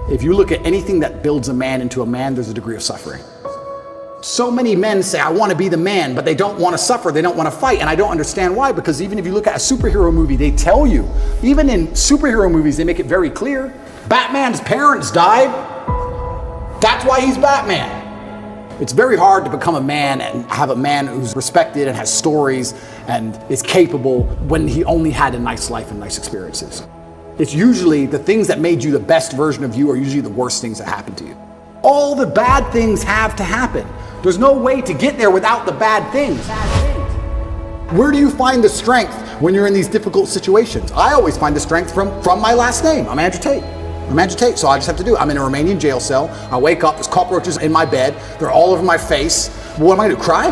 If you look at anything that builds a man into a man, there's a degree of suffering. So many men say, I want to be the man, but they don't want to suffer, they don't want to fight, and I don't understand why, because even if you look at a superhero movie, they tell you, even in superhero movies, they make it very clear, Batman's parents died, that's why he's Batman. It's very hard to become a man and have a man who's respected and has stories and is capable when he only had a nice life and nice experiences. It's usually the things that made you the best version of you are usually the worst things that happen to you. All the bad things have to happen. There's no way to get there without the bad things. Where do you find the strength when you're in these difficult situations? I always find the strength from my last name. I'm Andrew Tate. So I just have to do it. I'm in a Romanian jail cell. I wake up, there's cockroaches in my bed. They're all over my face. What am I gonna do, cry?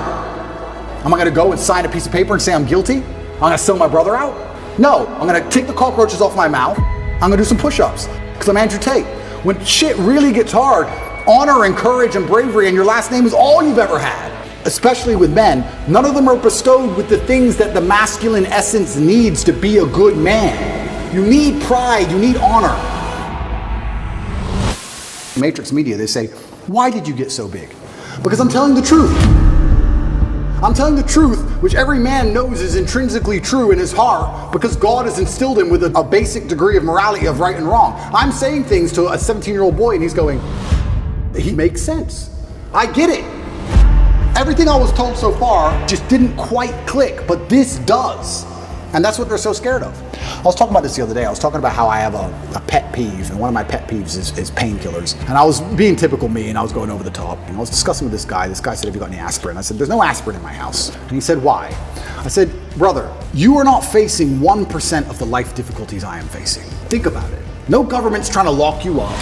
Am I gonna go and sign a piece of paper and say I'm guilty? I'm gonna sell my brother out? No, I'm gonna take the cockroaches off my mouth. I'm gonna do some push-ups, because I'm Andrew Tate. When shit really gets hard, honor and courage and bravery and your last name is all you've ever had. Especially with men, none of them are bestowed with the things that the masculine essence needs to be a good man. You need pride, you need honor. Matrix Media, they say, why did you get so big? Because I'm telling the truth. I'm telling the truth, which every man knows is intrinsically true in his heart, because God has instilled him with a basic degree of morality of right and wrong. I'm saying things to a 17-year-old boy and he's going, he makes sense. I get it. Everything I was told so far just didn't quite click, but this does. And that's what they're so scared of. I was talking about this the other day. I was talking about how I have a pet peeve, and one of my pet peeves is painkillers. And I was being typical me, and I was going over the top. And I was discussing with this guy. This guy said, have you got any aspirin? I said, there's no aspirin in my house. And he said, why? I said, brother, you are not facing 1% of the life difficulties I am facing. Think about it. No government's trying to lock you up.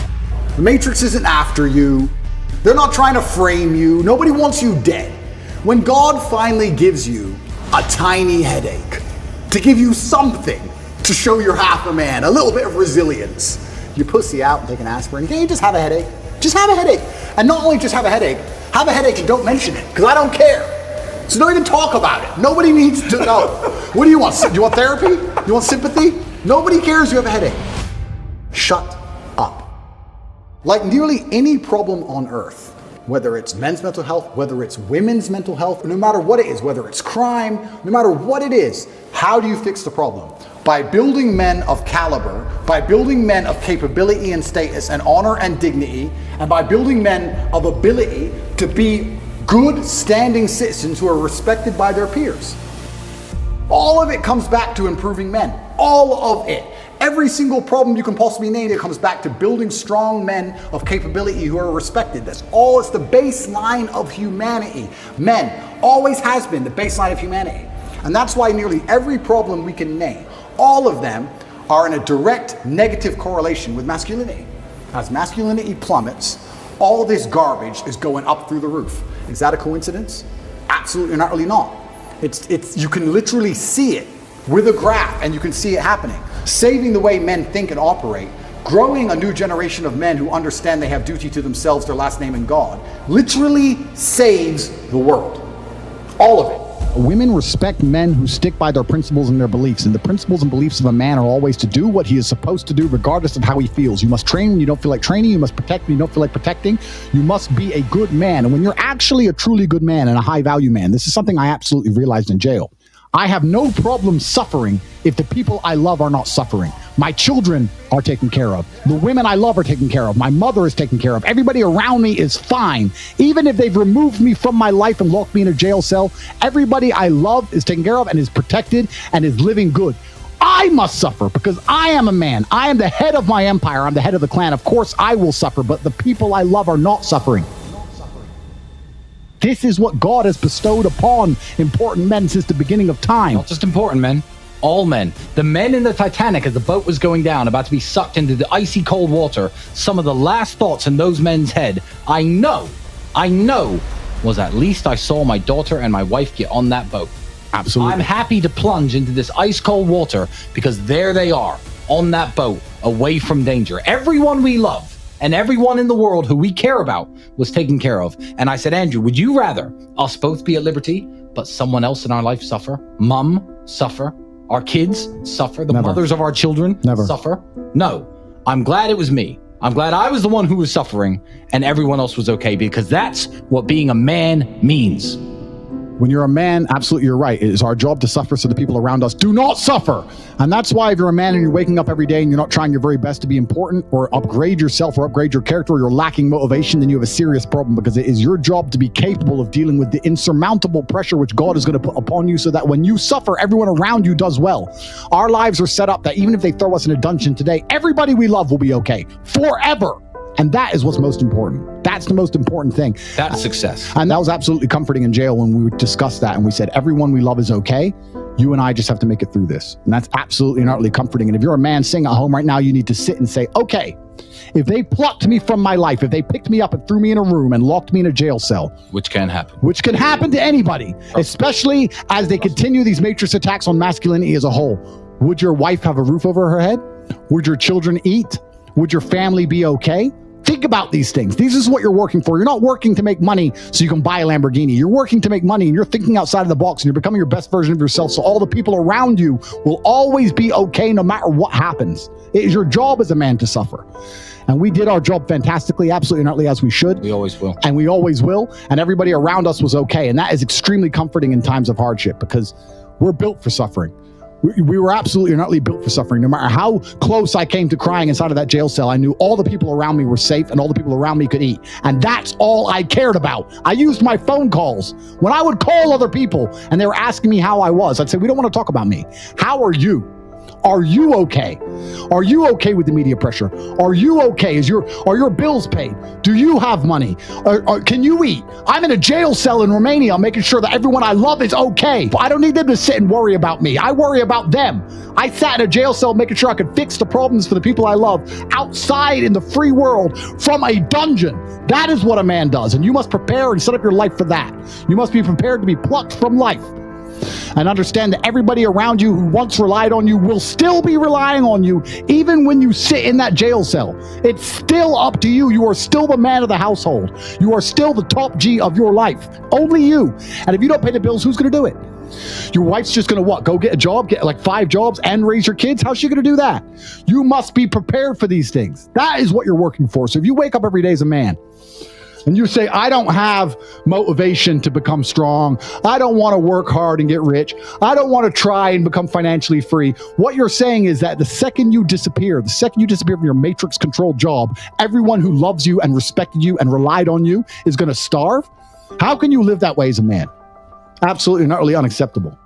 The Matrix isn't after you. They're not trying to frame you. Nobody wants you dead. When God finally gives you a tiny headache, to give you something to show you're half a man, a little bit of resilience, you pussy out and take an aspirin. Can't you just have a headache? Just have a headache. And not only just have a headache and don't mention it, because I don't care. So don't even talk about it. Nobody needs to know. What do you want? Do you want therapy? You want sympathy? Nobody cares you have a headache. Shut up. Like nearly any problem on earth, whether it's men's mental health, whether it's women's mental health, no matter what it is, whether it's crime, no matter what it is, how do you fix the problem? By building men of caliber, by building men of capability and status and honor and dignity, and by building men of ability to be good standing citizens who are respected by their peers. All of it comes back to improving men. All of it. Every single problem you can possibly name, it comes back to building strong men of capability who are respected. That's all. It's the baseline of humanity. Men always has been the baseline of humanity. And that's why nearly every problem we can name, all of them are in a direct negative correlation with masculinity. As masculinity plummets, all this garbage is going up through the roof. Is that a coincidence? Absolutely not, really not. You can literally see it with a graph, and you can see it happening. Saving the way men think and operate, growing a new generation of men who understand they have duty to themselves, their last name, and God, literally saves the world. All of it. Women respect men who stick by their principles and their beliefs, and the principles and beliefs of a man are always to do what he is supposed to do regardless of how he feels. You must train when you don't feel like training. You must protect when you don't feel like protecting. You must be a good man. And when you're actually a truly good man and a high value man, this is something I absolutely realized in jail. I have no problem suffering if the people I love are not suffering. My children are taken care of. The women I love are taken care of. My mother is taken care of. Everybody around me is fine. Even if they've removed me from my life and locked me in a jail cell, everybody I love is taken care of and is protected and is living good. I must suffer because I am a man. I am the head of my empire. I'm the head of the clan. Of course I will suffer, but the people I love are not suffering. This is what God has bestowed upon important men since the beginning of time. Not just important men, all men. The men in the Titanic as the boat was going down, about to be sucked into the icy cold water, some of the last thoughts in those men's head, I know, was at least I saw my daughter and my wife get on that boat. Absolutely. I'm happy to plunge into this ice cold water because there they are on that boat, away from danger. Everyone we love and everyone in the world who we care about was taken care of. And I said, Andrew, would you rather us both be at liberty, but someone else in our life suffer? Mom suffer? Our kids suffer? The Never. mothers of our children Never. suffer? No, I'm glad it was me. I'm glad I was the one who was suffering and everyone else was okay, because that's what being a man means. When you're a man, absolutely, you're right. It is our job to suffer so the people around us do not suffer. And that's why if you're a man and you're waking up every day and you're not trying your very best to be important or upgrade yourself or upgrade your character, or you're lacking motivation, then you have a serious problem, because it is your job to be capable of dealing with the insurmountable pressure which God is going to put upon you, so that when you suffer, everyone around you does well. Our lives are set up that even if they throw us in a dungeon today, everybody we love will be okay forever. And that is what's most important. That's the most important thing. That's success. And that was absolutely comforting in jail when we discussed that. And we said, everyone we love is okay. You and I just have to make it through this. And that's absolutely and utterly comforting. And if you're a man sitting at home right now, you need to sit and say, okay, if they plucked me from my life, if they picked me up and threw me in a room and locked me in a jail cell, Which can happen. which can happen to anybody, especially as they continue these matrix attacks on masculinity as a whole, would your wife have a roof over her head? Would your children eat? Would your family be okay? Think about these things. This is what you're working for. You're not working to make money so you can buy a Lamborghini. You're working to make money, and you're thinking outside of the box, and you're becoming your best version of yourself, so all the people around you will always be okay no matter what happens. It is your job as a man to suffer. And we did our job fantastically, absolutely and utterly, as we should. We always will. And we always will. And everybody around us was okay. And that is extremely comforting in times of hardship, because we're built for suffering. We were absolutely and utterly built for suffering. No matter how close I came to crying inside of that jail cell, I knew all the people around me were safe and all the people around me could eat. And that's all I cared about. I used my phone calls. When I would call other people and they were asking me how I was, I'd say, we don't want to talk about me. How are you? Are you okay? Are you okay with the media pressure? Are you okay? Are your bills paid? Do you have money? Can you eat? I'm in a jail cell in Romania. I'm making sure that everyone I love is okay. I don't need them to sit and worry about me. I worry about them. I sat in a jail cell making sure I could fix the problems for the people I love outside in the free world from a dungeon. That is what a man does. And you must prepare and set up your life for that. You must be prepared to be plucked from life. And understand that everybody around you who once relied on you will still be relying on you, even when you sit in that jail cell. It's still up to you. You are still the man of the household. You are still the top G of your life. Only you. And if you don't pay the bills, who's going to do it? Your wife's just going to what? Go get a job, get like 5 jobs and raise your kids? How's she going to do that? You must be prepared for these things. That is what you're working for. So if you wake up every day as a man, and you say, I don't have motivation to become strong. I don't want to work hard and get rich. I don't want to try and become financially free. What you're saying is that the second you disappear from your matrix-controlled job, everyone who loves you and respected you and relied on you is going to starve? How can you live that way as a man? Absolutely and utterly unacceptable.